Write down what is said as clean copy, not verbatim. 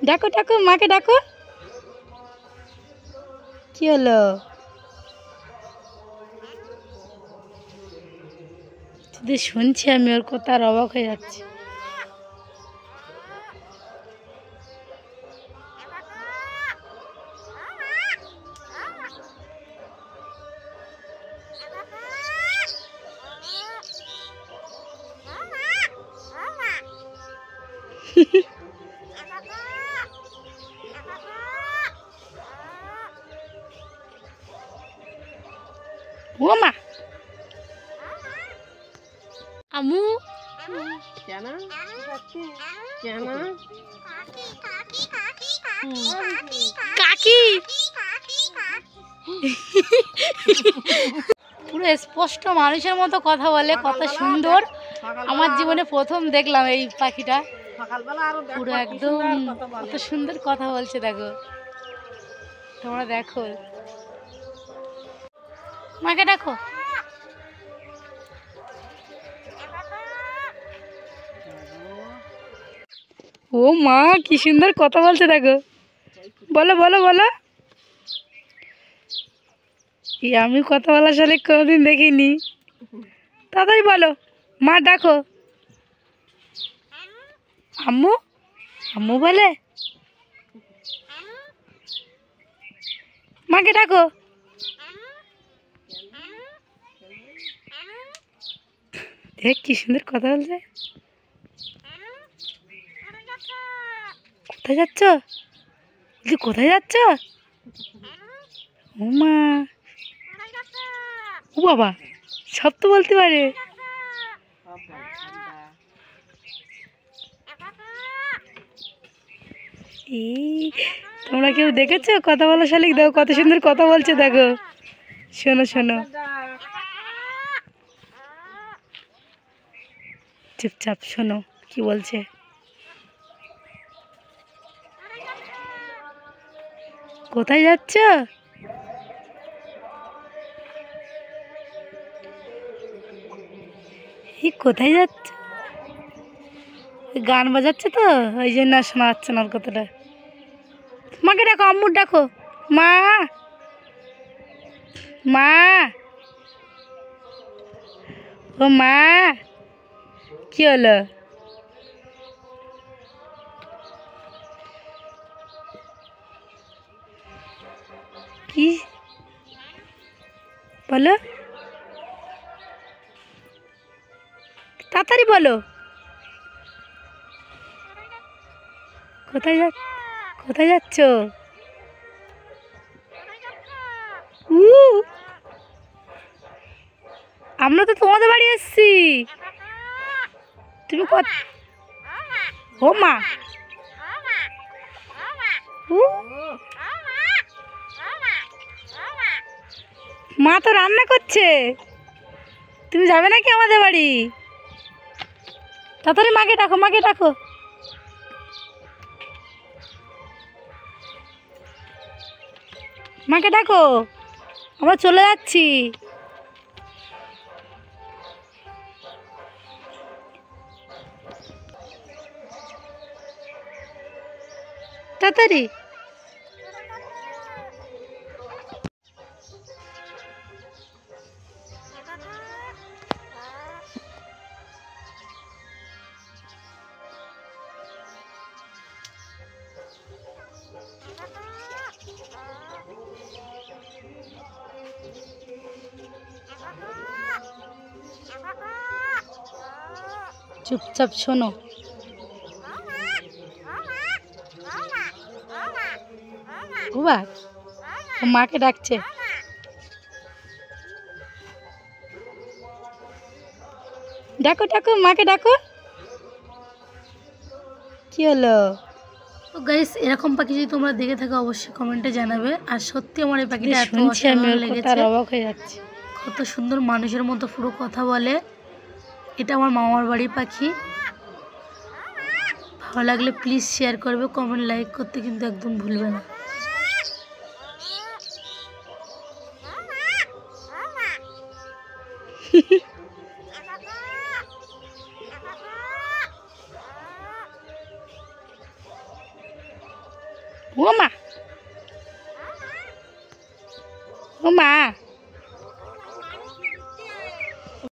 ডাকো ডাকো মাকে ডাকো। কি হলো? যদি শুনছি আমি ওর কথা আর অবাক হয়ে যাচ্ছি। ও মা আমু কাকি পুরো স্পষ্ট মানুষের মতো কথা বলে, কত সুন্দর। আমার জীবনে প্রথম দেখলাম এই পাখিটা, পুরো একদম কত সুন্দর কথা বলছে। দেখো তোমরা দেখো, মাকে দেখো। ও মা কি সুন্দর কথা বলছে, দেখো। বলো বলো বলো। আমি কথা বলার শালিক কোনোদিন দেখিনি। তাড়াতাড়ি বলো, মা ডাকো। আম্মু আম্মু বলে, মাকে ডাকো। দেখ কি সুন্দর কথা বলছে। কোথায় যাচ্ছ? কোথায় যাচ্ছ? ও মা, ও বাবা, সব তো বলতে পারে। তোমরা কেউ দেখেছো কথা বলা শালিক? দেখো কত সুন্দর কথা বলছে, দেখো। শোনো শোনো, চুপচাপ শোনো কি বলছে। কোথায় যাচ্ছ? কোথায় যাচ্ছ? গান বাজাচ্ছে তো, ওই জন্য আর শোনা যাচ্ছে না ওর কথাটা। মাকে ডাকো, আম্মুর ডাকো। মা মা, ও মা, কি হলো? কি বলো, তাড়াতাড়ি বলো। কোথায় কোথায় যাচ্ছ? আমরা তো তোমাদের বাড়ি এসছি। তুমি ও মা, মা তো রান্না করছে, তুমি যাবে নাকি আমাদের বাড়ি? তাড়াতাড়ি মাকে ডাকো, মাকে ডাকো। মাকে ডাকো, আমরা চলে যাচ্ছি। তাড়াতাড়ি। চুপচাপ শোনো। বাবা ও মাকে ডাকছে। ডাকো ডাকো, মাকে ডাকো। কি হলো? তো গাইস, এরকম পাখি যদি তোমরা দেখে থাকো অবশ্যই কমেন্টে জানাবে। আর সত্যি আমার এই পাখিটা এত অসাধারণ লেগেছে, অবাক হয়ে যাচ্ছে। কত সুন্দর মানুষের মতো পুরো কথা বলে। এটা আমার মামার বাড়ির পাখি। ভালো লাগলে প্লিজ শেয়ার করবে, কমেন্ট লাইক করতে কিন্তু একদম ভুলবে না। ও মা, ও মা।